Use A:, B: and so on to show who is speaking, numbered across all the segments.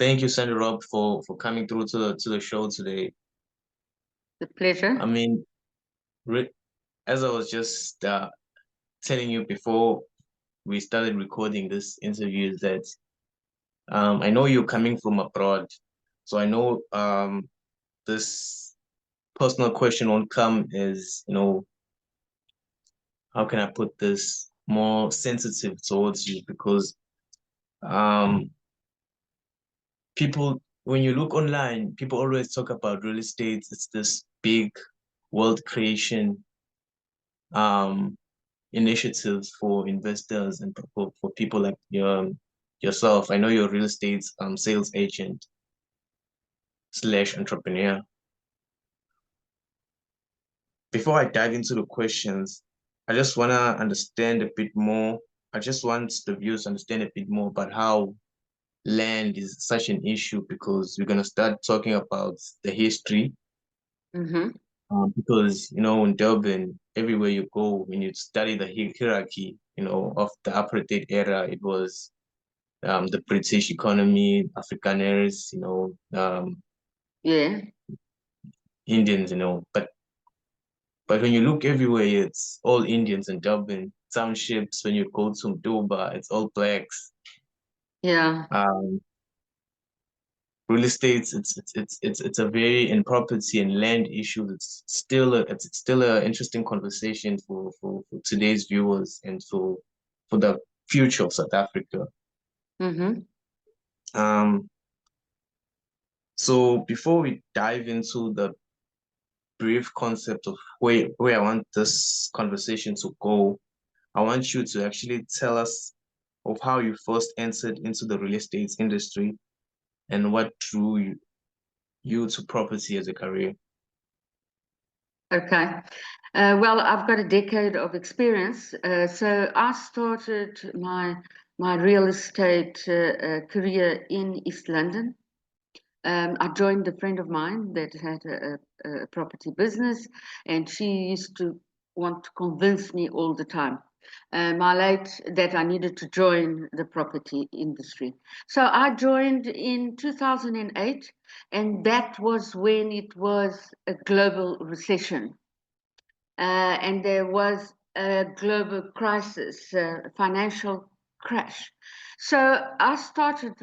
A: Thank you, Sandra Robb, for coming through to the show today.
B: The pleasure.
A: I mean, re as I was just telling you before we started recording this interview, is that I know you're coming from abroad, so I know this personal question won't come as, how can I put this, more sensitive towards you because um people, when you look online, people always talk about real estate. It's this big world creation um initiatives for investors and for people like yourself. I know you're a real estate sales agent slash entrepreneur. Before I dive into the questions, I just want to understand a bit more. I just want the viewers to understand a bit more about how land is such an issue because we're going to start talking about the history.
B: Mm-hmm.
A: Because, in Durban, everywhere you go, when you study the hierarchy, of the apartheid era, it was the British economy, Afrikaners,
B: Yeah.
A: Indians, but when you look everywhere, it's all Indians in Durban. Townships, when you go to Dubai, it's all blacks.
B: Yeah.
A: Um, Real estate, it's a very in property and land issue. It's still a interesting conversation for today's viewers and for the future of South Africa.
B: Mm-hmm.
A: Um, so before we dive into the brief concept of where I want this conversation to go, I want you to actually tell us of how you first entered into the real estate industry and what drew you to property as a career.
B: Okay. Well, I've got a decade of experience. So I started my real estate career in East London. I joined a friend of mine that had a property business, and she used to want to convince me all the time, my late, that I needed to join the property industry. So I joined in 2008, and that was when it was a global recession, and there was a global crisis, financial crash. So I started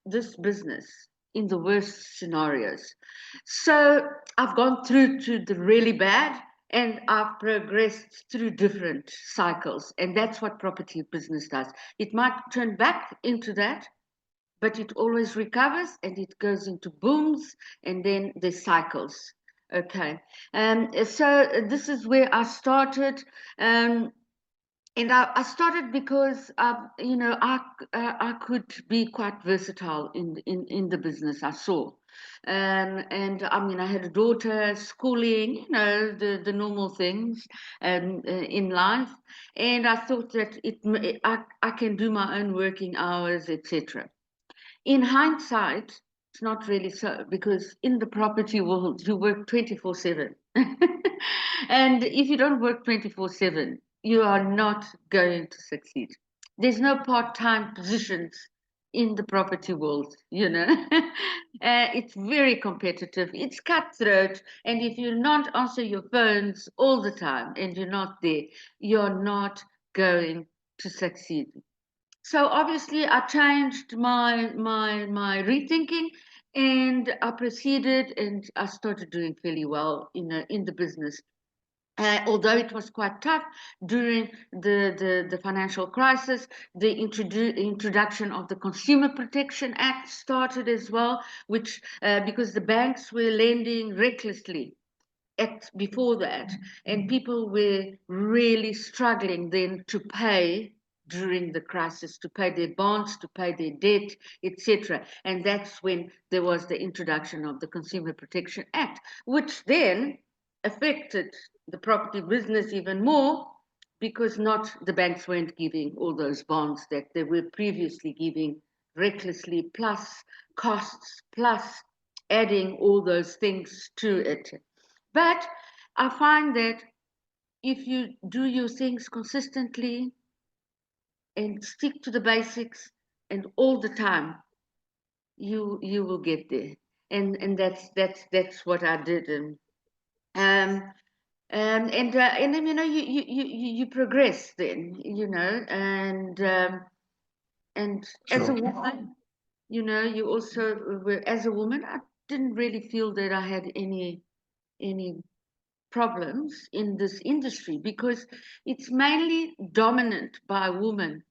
B: this business in the worst scenarios. So I've gone through to the really bad and I've progressed through different cycles. And that's what property business does. It might turn back into that, but it always recovers and it goes into booms and then the cycles. Okay. So this is where I started. Um, and I started because I could be quite versatile in the business I saw, and I mean I had a daughter, schooling, the normal things in life, and I thought that I can do my own working hours, etc. In hindsight, it's not really so because in the property world you work 24/7. And if you don't work 24/7, you are not going to succeed. There's no part-time positions in the property world, it's very competitive, it's cutthroat, and if you not answer your phones all the time and you're not there, you're not going to succeed. So obviously I changed my rethinking, and I proceeded and I started doing fairly well in the business. Although it was quite tough during the financial crisis, the introduction of the Consumer Protection Act started as well, which because the banks were lending recklessly before that, and people were really struggling then to pay during the crisis, to pay their bonds, to pay their debt, etc. And that's when there was the introduction of the Consumer Protection Act, which then affected the property business even more because not the banks weren't giving all those bonds that they were previously giving recklessly, plus costs, plus adding all those things to it. But I find that if you do your things consistently and stick to the basics and all the time, you will get there. And that's what I did. And then you progress then, and as a
A: Sure.
B: woman, you also as a woman, I didn't really feel that I had any problems in this industry because it's mainly dominant by women,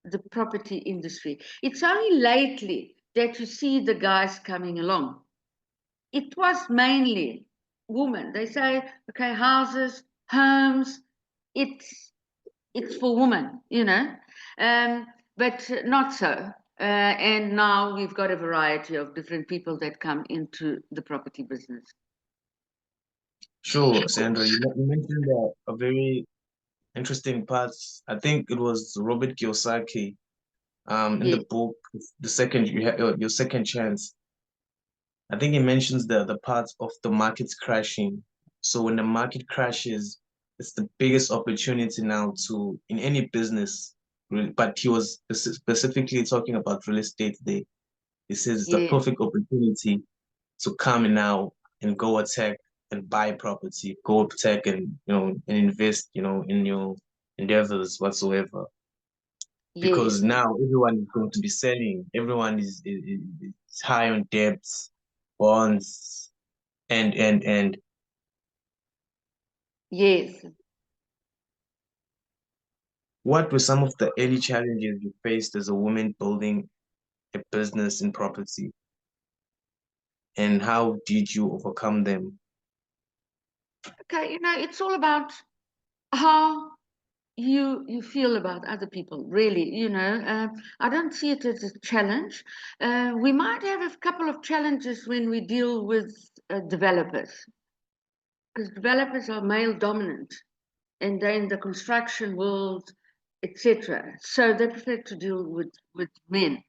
B: the property industry. It's only lately that you see the guys coming along. It was mainly women. They say, okay, houses, homes, it's it's for women, but not so. And now we've got a variety of different people that come into the property business.
A: Sure, Sandra. You mentioned a very interesting part. I think it was Robert Kiyosaki. In
B: Yes,
A: the book, the second you have your second chance. I think he mentions the parts of the markets crashing. So when the market crashes, it's the biggest opportunity now to in any business. But he was specifically talking about real estate there. He says it's the
B: yes,
A: perfect opportunity to come now and go attack and buy property, go attack and and invest, in your endeavors whatsoever. Because
B: yes,
A: now everyone is going to be selling. Everyone is high on debts, bonds, and
B: yes.
A: what were some of the early challenges you faced as a woman building a business in property, and how did you overcome them?
B: Okay, it's all about how you feel about other people, really. I don't see it as a challenge. We might have a couple of challenges when we deal with developers, because developers are male dominant and they're in the construction world, etc. So they prefer to deal with men.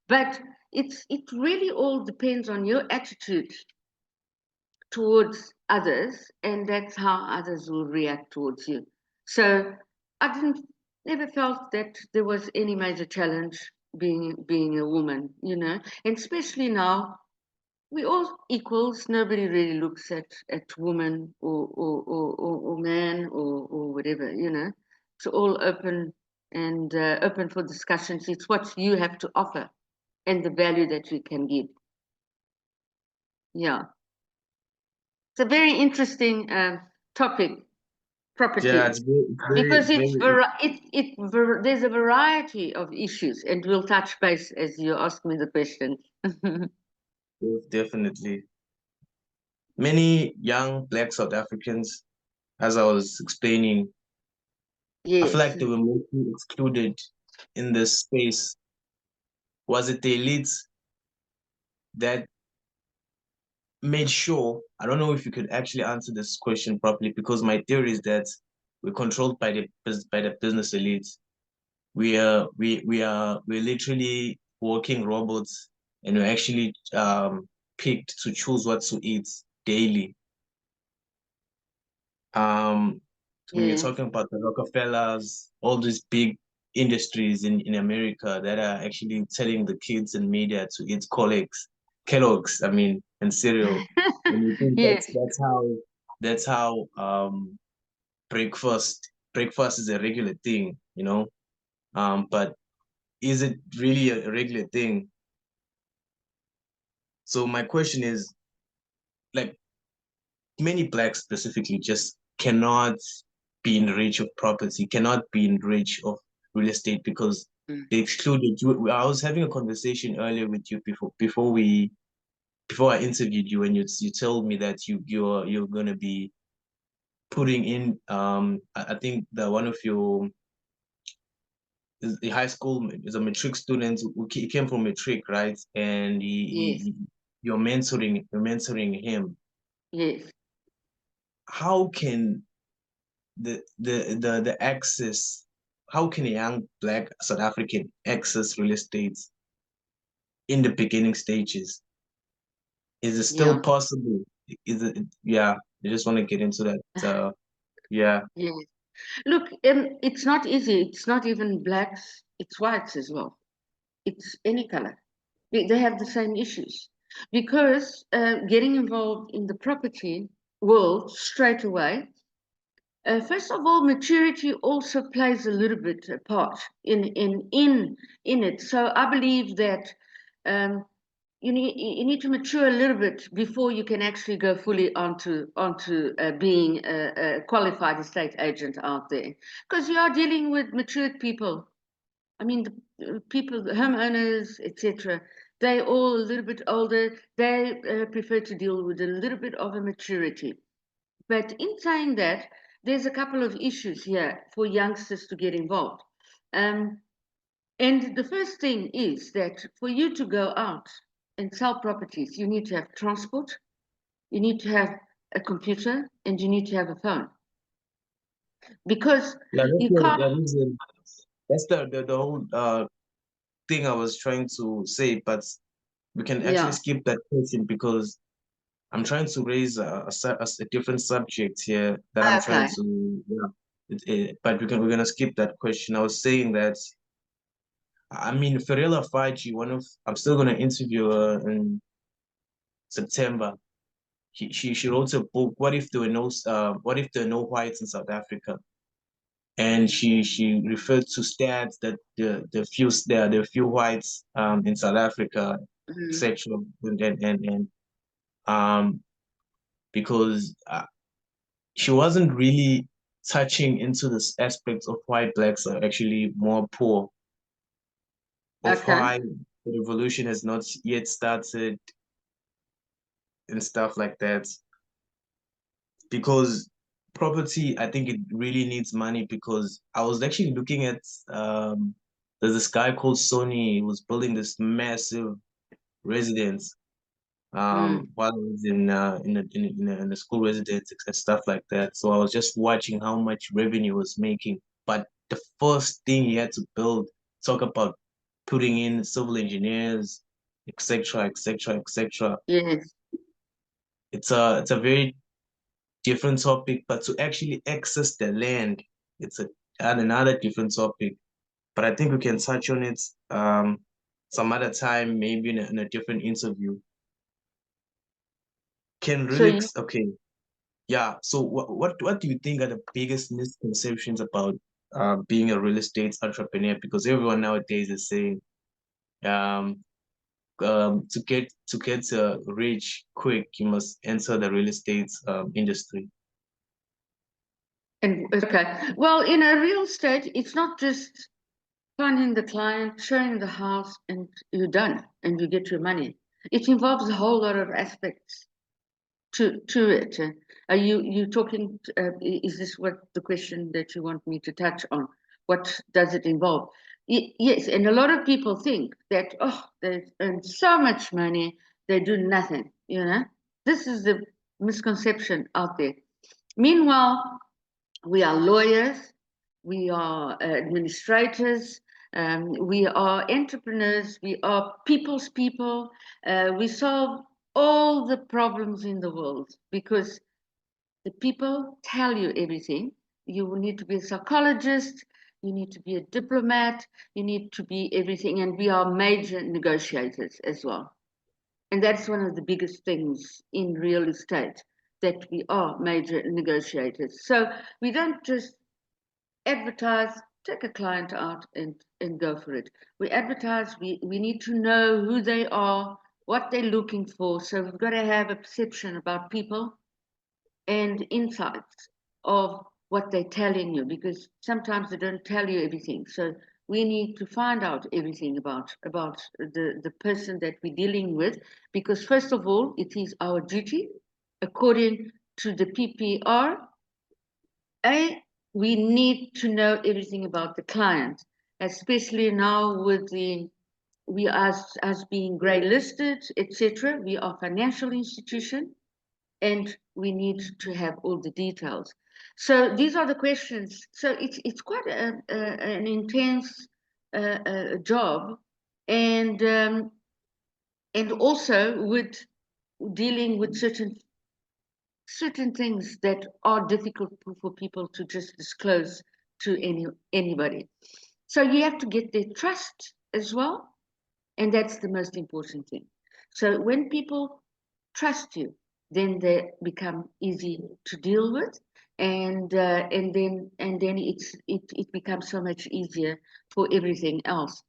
B: But it really all depends on your attitude towards others, and that's how others will react towards you. So I didn't never felt that there was any major challenge being a woman, and especially now we all equals. Nobody really looks at woman or man or whatever, It's all open and open for discussions. It's what you have to offer and the value that you can give. Yeah, it's a very interesting topic,
A: Yeah,
B: property,
A: it's very,
B: because
A: very,
B: there's a variety of issues, and we'll touch base as you ask me the question.
A: definitely. Many young Black South Africans, as I was explaining, I feel
B: Yes,
A: like they were mostly excluded in this space. Was it the elites that made sure? I don't know if you could actually answer this question properly because my theory is that we're controlled by the business elites. We're literally working robots, and we're actually picked to choose what to eat daily. Um, when you're
B: yes,
A: talking about the Rockefellers, all these big industries in America that are actually telling the kids and media to eat Kellogg's, I mean, and cereal. And you think
B: yes,
A: that's how breakfast is a regular thing, but is it really a regular thing? So my question is, like, many blacks specifically just cannot be in reach of property, cannot be in reach of real estate because
B: mm,
A: they excluded you. I was having a conversation earlier with you before I interviewed you, and you told me that you're gonna be putting in I think that one of your the high school is a matric student who came from matric, right? And
B: yes,
A: you're mentoring him.
B: yes,
A: How can the access, how can a young Black South African access real estate in the beginning stages? Is it still
B: yeah,
A: possible? Is it, yeah, I just want to get into that. Yeah,
B: yes. Look, it's not easy. It's not even blacks. It's whites as well. It's any color. They have the same issues because getting involved in the property world straight away. First of all, maturity also plays a little bit a part in it. So I believe that you need to mature a little bit before you can actually go fully onto being a qualified estate agent out there, because you are dealing with matured people. I mean, the people, the homeowners, etc. They all a little bit older. They prefer to deal with a little bit of a maturity. But in saying that, there's a couple of issues here for youngsters to get involved. Um, and the first thing is that for you to go out and sell properties, you need to have transport, you need to have a computer, and you need to have a phone. Because
A: Yeah,
B: you can't.
A: that's the whole thing I was trying to say, but we can actually
B: Yeah.
A: skip that question because I'm trying to raise a different subject here that I'm trying
B: Okay.
A: to, yeah. But we're gonna skip that question. I was saying that, I mean, Ferrella Faji, I'm still gonna interview her in September. She wrote a book, What if there are no whites in South Africa? And she referred to stats that there are few whites in South Africa,
B: Mm.
A: etc. And um because she wasn't really touching into this aspect of why blacks are actually more poor, of
B: Okay.
A: why the revolution has not yet started and stuff like that. Because property, I think it really needs money because I was actually looking at there's this guy called Sony who was building this massive residence
B: Mm.
A: while I was in a school residence and stuff like that. So I was just watching how much revenue he was making. But the first thing he had to build, talk about putting in civil engineers, etc., etc., etc.
B: Yes.
A: It's a very different topic, but to actually access the land, it's another different topic. But I think we can touch on it some other time, maybe in a different interview. Can
B: So
A: really,
B: you
A: okay. Yeah. So what do you think are the biggest misconceptions about being a real estate entrepreneur? Because everyone nowadays is saying um, to get rich quick, you must enter the real estate industry.
B: and okay. Well, in a real estate, it's not just finding the client, showing the house, and you're done, and you get your money. It involves a whole lot of aspects to it. Are you talking? Is this what the question that you want me to touch on? What does it involve? Yes, and a lot of people think that they earn so much money, they do nothing. This is the misconception out there. Meanwhile, we are lawyers, we are administrators, we are entrepreneurs, we are people's people. We solve all the problems in the world because the people tell you everything. You need to be a psychologist, you need to be a diplomat, you need to be everything, and we are major negotiators as well. And that's one of the biggest things in real estate, that we are major negotiators. So we don't just advertise, take a client out and go for it. We advertise, we need to know who they are, what they're looking for. So we've got to have a perception about people and insights of what they're telling you, because sometimes they don't tell you everything. So we need to find out everything about the person that we're dealing with, because first of all, it is our duty, according to the PPR, we need to know everything about the client, especially now with we as being grey listed, etc. We are financial institution, and we need to have all the details. So these are the questions. So it's quite an intense job, and also with dealing with certain things that are difficult for people to just disclose to anybody. So you have to get their trust as well. And that's the most important thing. So when people trust you, then they become easy to deal with, and then it becomes so much easier for everything else.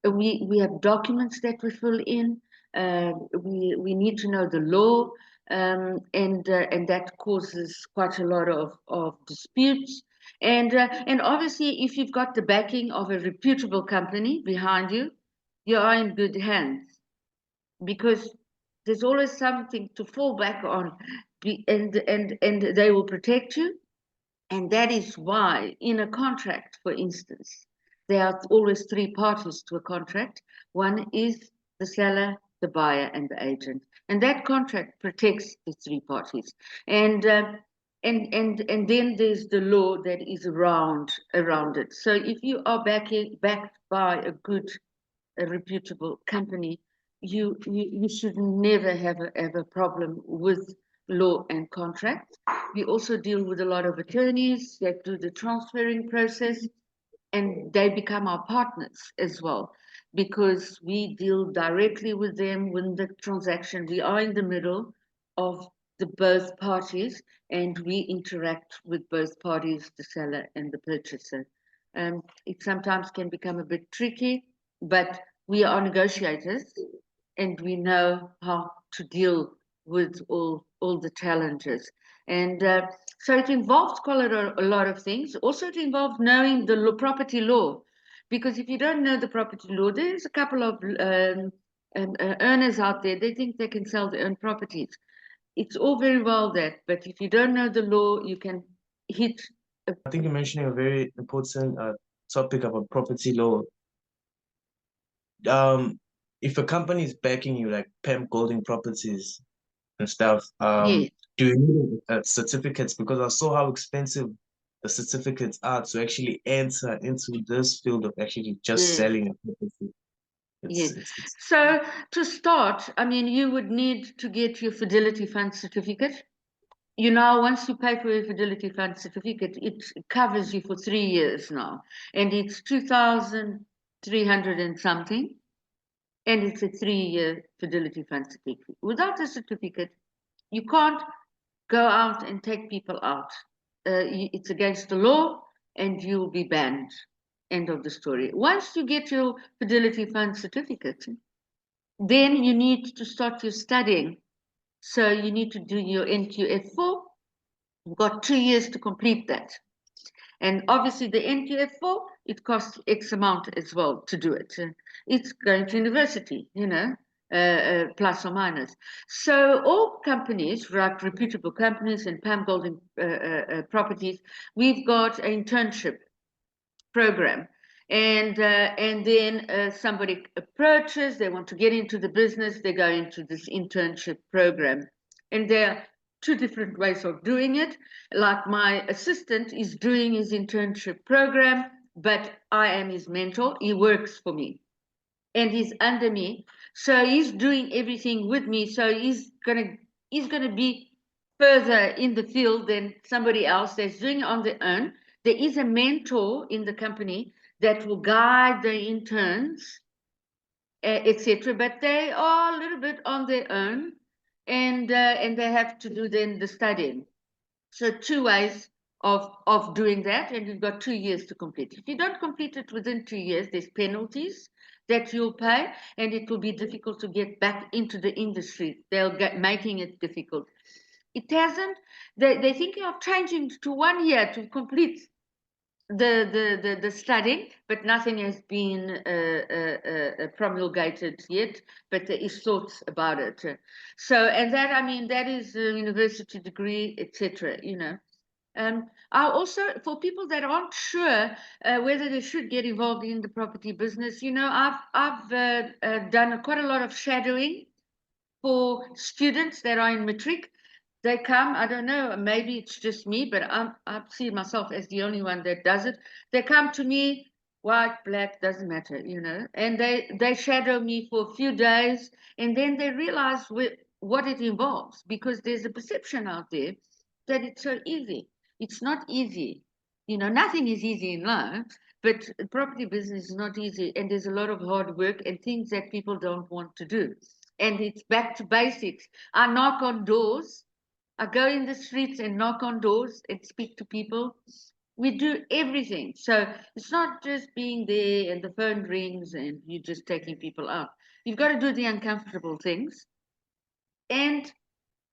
B: We have documents that we fill in. We need to know the law, and that causes quite a lot of disputes. And obviously, if you've got the backing of a reputable company behind you, you are in good hands, because there's always something to fall back on, and they will protect you. And that is why in a contract, for instance, there are always three parties to a contract. One is the seller, the buyer, and the agent, and that contract protects the three parties. And then there's the law that is around it. So if you are backed by a reputable company, you should never have a problem with law and contract. We also deal with a lot of attorneys that do the transferring process, and they become our partners as well, because we deal directly with them when the transaction. We are in the middle of the both parties, and we interact with both parties, the seller and the purchaser. It sometimes can become a bit tricky, but we are negotiators, and we know how to deal with all the challenges. And so it involves quite a lot of things. Also, it involves knowing the property law, because if you don't know the property law, there's a couple of earners out there. They think they can sell their own properties. It's all very well that, but if you don't know the law, you can hit.
A: I think you're mentioning a very important topic about property law. If a company is backing you, like Pam Golding Properties and stuff,
B: Yes,
A: do you need certificates? Because I saw how expensive the certificates are to actually enter into this field of actually just
B: yes,
A: selling a property.
B: yes.
A: It's
B: So to start, I mean, you would need to get your Fidelity Fund certificate. You know, once you pay for your Fidelity Fund certificate, it covers you for 3 years now, and it's 2,300 and something, and it's a 3-year Fidelity Fund certificate. Without a certificate, you can't go out and take people out. It's against the law, and you'll be banned. End of the story. Once you get your Fidelity Fund certificate, then you need to start your studying. So you need to do your NQF4. You've got 2 years to complete that. And obviously the NQF4, it costs X amount as well to do it. It's going to university, plus or minus. So all companies, like reputable companies and Pam Golding properties, we've got an internship program. And then somebody approaches, they want to get into the business, they go into this internship program. And there are two different ways of doing it. Like my assistant is doing his internship program, but I am his mentor. He works for me and he's under me. So he's doing everything with me. So he's gonna be further in the field than somebody else that's doing it on their own. There is a mentor in the company that will guide the interns, etc. But they are a little bit on their own, and they have to do then the studying. So two ways of doing that, and you've got 2 years to complete. If you don't complete it within 2 years, there's penalties that you'll pay, and it will be difficult to get back into the industry. They'll get making it difficult. It hasn't. They're thinking of changing to 1 year to complete the studying, but nothing has been promulgated yet. But there is thoughts about it. So, and that, I mean, that is a university degree, etc. I also, for people that aren't sure whether they should get involved in the property business, I've done quite a lot of shadowing for students that are in matric. They come, I don't know, maybe it's just me, but I see myself as the only one that does it. They come to me, white, black, doesn't matter, and they shadow me for a few days, and then they realize what it involves, because there's a perception out there that it's so easy. It's not easy. Nothing is easy in life, But property business is not easy, and there's a lot of hard work and things that people don't want to do. And it's back to basics. I knock on doors. I go in the streets and knock on doors and speak to people. We do everything. So it's not just being there and the phone rings and you're just taking people out. You've got to do the uncomfortable things. And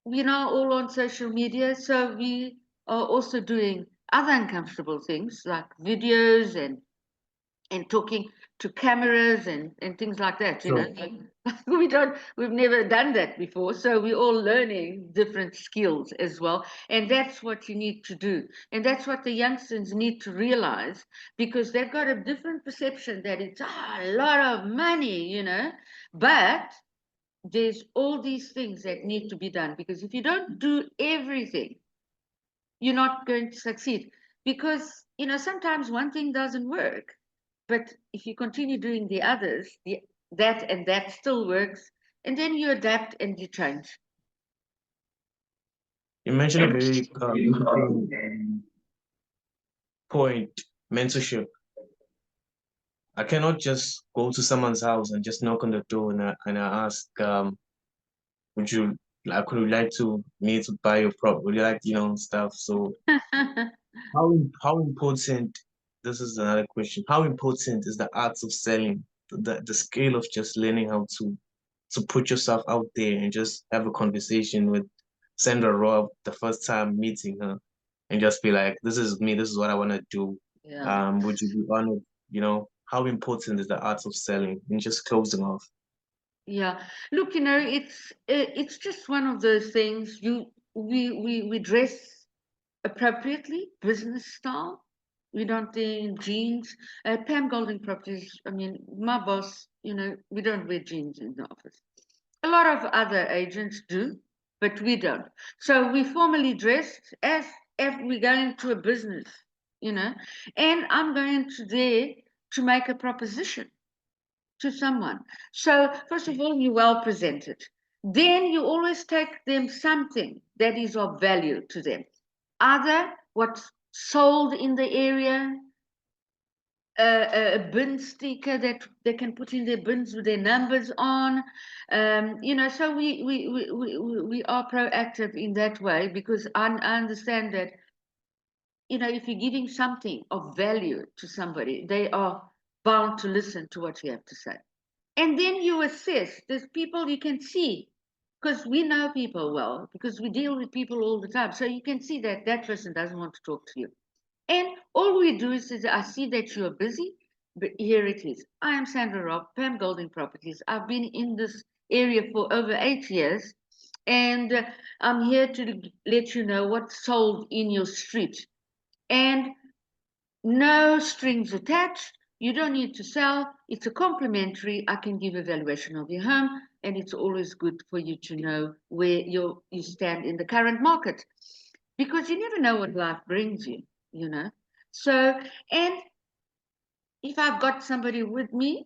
B: we're now all on social media. So we are also doing other uncomfortable things like videos and talking to cameras and things like that, you know. We've never done that before, so we're all learning different skills as well, and that's what you need to do, and that's what the youngsters need to realize, because they've got a different perception that it's a lot of money, you know, but there's all these things that need to be done, because if you don't do everything, you're not going to succeed, because you know sometimes one thing doesn't work, but if you continue doing the others, that and that still works, and then you adapt and you change.
A: You mentioned a very interesting point, mentorship. I cannot just go to someone's house and just knock on the door and I ask, would you could you like to me to buy your prop? Would you like, stuff? So how important, this is another question. How important is the art of selling, the scale of just learning how to put yourself out there and just have a conversation with Sandra Robb the first time meeting her and just be like, this is me, this is what I want to do.
B: Yeah.
A: Would you be honored? How important is the art of selling? And just closing off.
B: Yeah, look, you know, it's just one of those things. We dress appropriately, business style. We don't wear jeans. Pam Golding Properties, I mean, my boss, you know, we don't wear jeans in the office. A lot of other agents do, but we don't. So we formally dressed as if we're going to a business, you know, and I'm going to there to make a proposition to someone. So first of all, you're well presented. Then you always take them something that is of value to them. Either what's sold in the area, a bin sticker that they can put in their bins with their numbers on. You know, so we are proactive in that way, because I understand that, you know, if you're giving something of value to somebody, they are bound to listen to what you have to say. And then you assess. There's people you can see, because we know people well, because we deal with people all the time. So you can see that that person doesn't want to talk to you. And all we do is I see that you are busy, but here it is. I am Sandra Robb, Pam Golding Properties. I've been in this area for over 8 years, and I'm here to let you know what's sold in your street. And no strings attached. You don't need to sell. It's a complimentary. I can give a valuation of your home, and it's always good for you to know where you stand in the current market, because you never know what life brings you, you know. So, and if I've got somebody with me,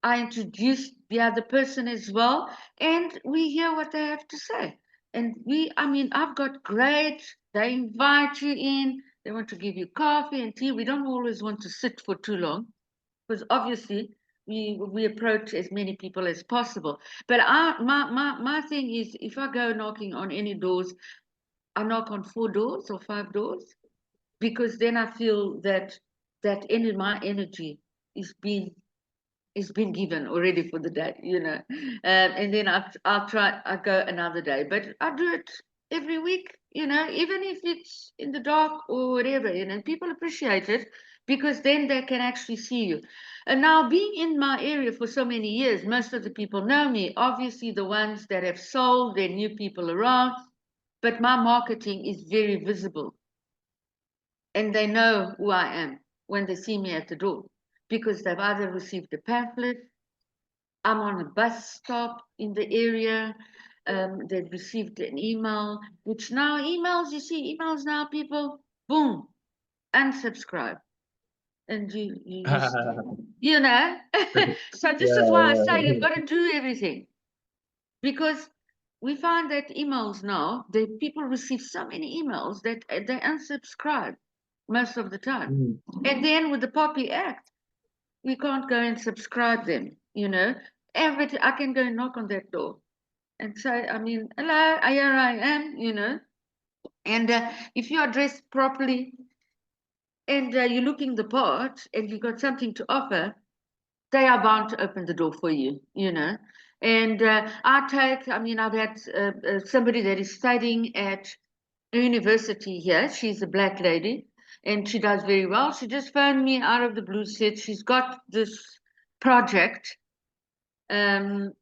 B: I introduce the other person as well, and we hear what they have to say. And I mean, I've got great, they invite you in, they want to give you coffee and tea. We don't always want to sit for too long, because obviously we approach as many people as possible. But my thing is, if I go knocking on any doors, I knock on 4 doors or 5 doors, because then I feel that my energy is being given already for the day, you know. And then I go another day, but I do it every week, you know, even if it's in the dark or whatever, you know. People appreciate it, because then they can actually see you. And now, being in my area for so many years, most of the people know me. Obviously, the ones that have sold, they're new people around, but my marketing is very visible, and they know who I am when they see me at the door, because they've either received a pamphlet, I'm on a bus stop in the area, they've received an email, which now emails, you see emails now, people, boom, unsubscribe. And you know, so this is why I say you've
A: Yeah,
B: got to do everything, because we find that emails now, people receive so many emails that they unsubscribe. most of the time.
A: Mm.
B: And then with the Poppy Act, we can't go and subscribe them, you know. I can go and knock on that door and say, I mean, hello, here I am, you know. And if you are dressed properly and you're looking the part and you've got something to offer, they are bound to open the door for you, you know. And I've had somebody that is studying at a university here. She's a black lady and she does very well. She just phoned me out of the blue, said she's got this project, um,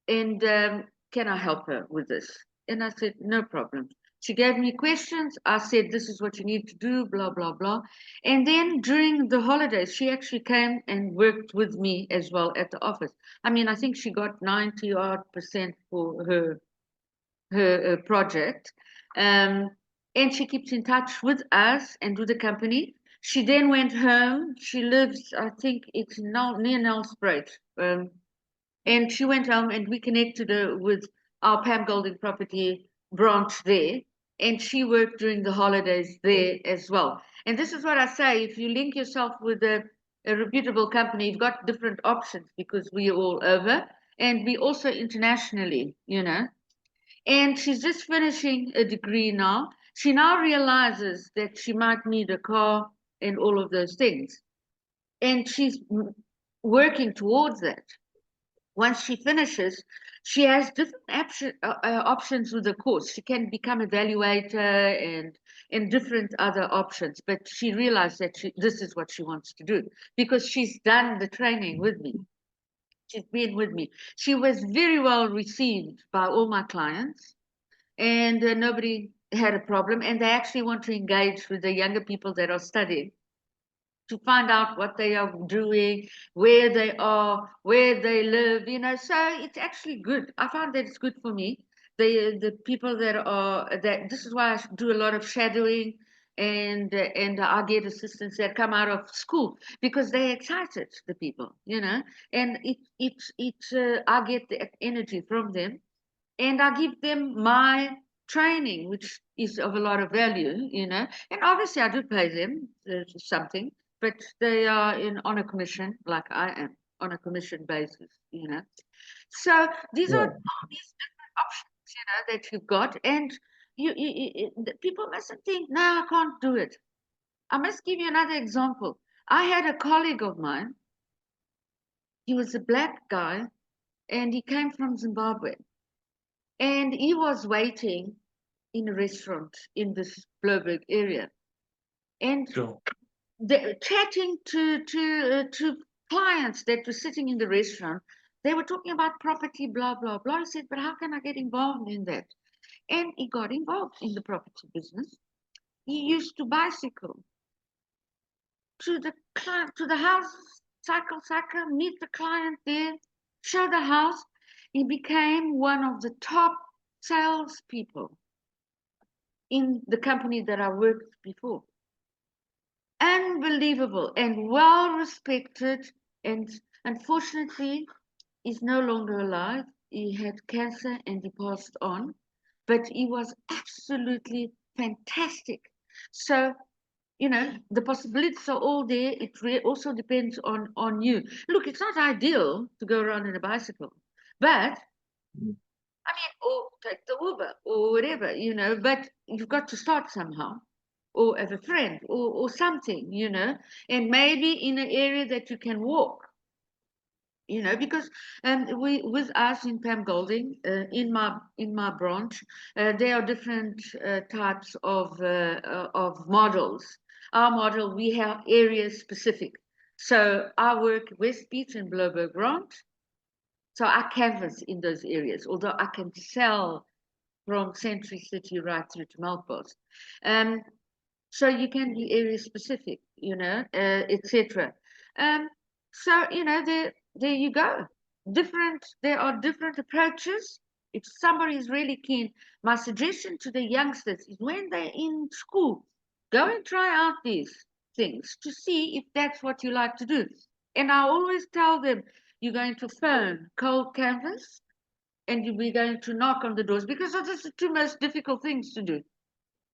B: and can I help her with this? And I said, no problem. She gave me questions. I said, this is what you need to do, blah, blah, blah. And then during the holidays, she actually came and worked with me as well at the office. I mean, I think she got 90 odd percent for her project. And she keeps in touch with us and with the company. She then went home. She lives, I think it's now near Nelspruit. And she went home and we connected her with our Pam Golding property branch there. And she worked during the holidays there as well. And this is what I say, if you link yourself with a reputable company, you've got different options because we are all over and we also internationally, you know. And she's just finishing a degree now. She now realizes that she might need a car and all of those things. And she's working towards that. Once she finishes, she has different options with the course. She can become evaluator and different other options. But she realized that this is what she wants to do because she's done the training with me. She's been with me. She was very well received by all my clients, and nobody had a problem. And they actually want to engage with the younger people that are studying to find out what they are doing, where they are, where they live, you know. So it's actually good. I found that it's good for me. The people that this is why I do a lot of shadowing, and I get assistants that come out of school because they're excited, the people, you know, and I get the energy from them, and I give them my training, which is of a lot of value, you know. And obviously, I do pay them something, but they are on a commission, like I am, on a commission basis, you know. So these are
A: Yeah.
B: all these different options, you know, that you've got, and the people mustn't think, no, I can't do it. I must give you another example. I had a colleague of mine. He was a black guy, and he came from Zimbabwe. And he was waiting in a restaurant in this Bloberg area, and
A: Sure.
B: chatting to clients that were sitting in the restaurant. They were talking about property, blah blah blah. He said, "But how can I get involved in that?" And he got involved in the property business. He used to bicycle to the client, to the house, cycle, meet the client there, show the house. He became one of the top salespeople in the company that I worked before. Unbelievable and well respected, and unfortunately is no longer alive. He had cancer and he passed on, but he was absolutely fantastic. So, you know, the possibilities are all there. It also depends on you. Look, it's not ideal to go around in a bicycle, but
A: Mm.
B: I mean, or take the Uber or whatever, you know, but you've got to start somehow, or as a friend or something, you know, and maybe in an area that you can walk, you know, because we with us in Pam Golding, in my branch, there are different types of models. Our model, we have area specific. So I work West Beach and Bloberg branch. So I canvas in those areas, although I can sell from Century City right through to Melkbos. Um, so you can be area specific, you know, etc. So you know, there you go. There are different approaches. If somebody is really keen, my suggestion to the youngsters is when they're in school, go and try out these things to see if that's what you like to do. And I always tell them, you're going to phone cold canvas and we're going to knock on the doors because those are the two most difficult things to do,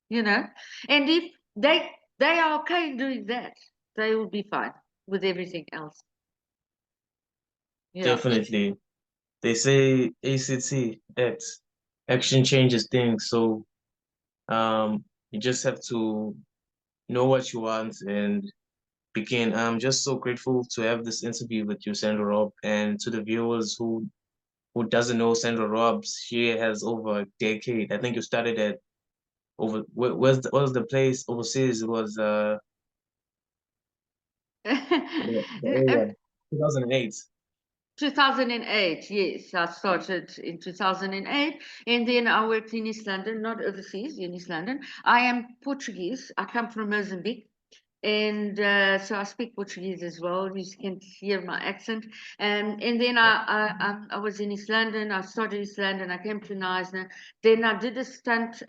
B: you know. And if they they are okay doing that. They will be fine with everything else. Yeah.
A: Definitely. They say ACT, action changes things. So you just have to know what you want and begin. I'm just so grateful to have this interview with you, Sandra Robb, and to the viewers who doesn't know Sandra Robb, she has over a decade. I think you started at what was the place overseas? It was the area 2008.
B: 2008, yes. I started in 2008, and then I worked in East London, not overseas, in East London. I am Portuguese. I come from Mozambique. And so I speak Portuguese as well. You can hear my accent. And then I was in East London. I started East London. I came to Knysna. Then I did a stunt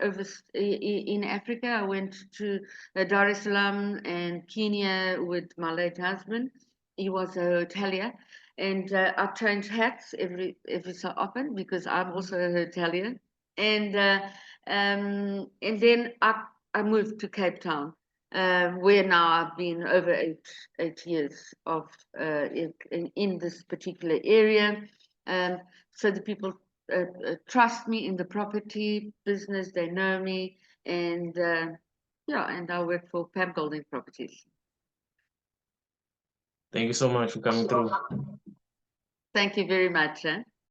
B: in Africa. I went to Dar es Salaam and Kenya with my late husband. He was a hotelier. And I change hats every so often because I'm also a hotelier. And then I moved to Cape Town, where now I've been over eight years of in this particular area. So the people trust me in the property business. They know me, and yeah, and I work for Pam Golding Properties.
A: Thank you so much for coming through.
B: Thank you very much.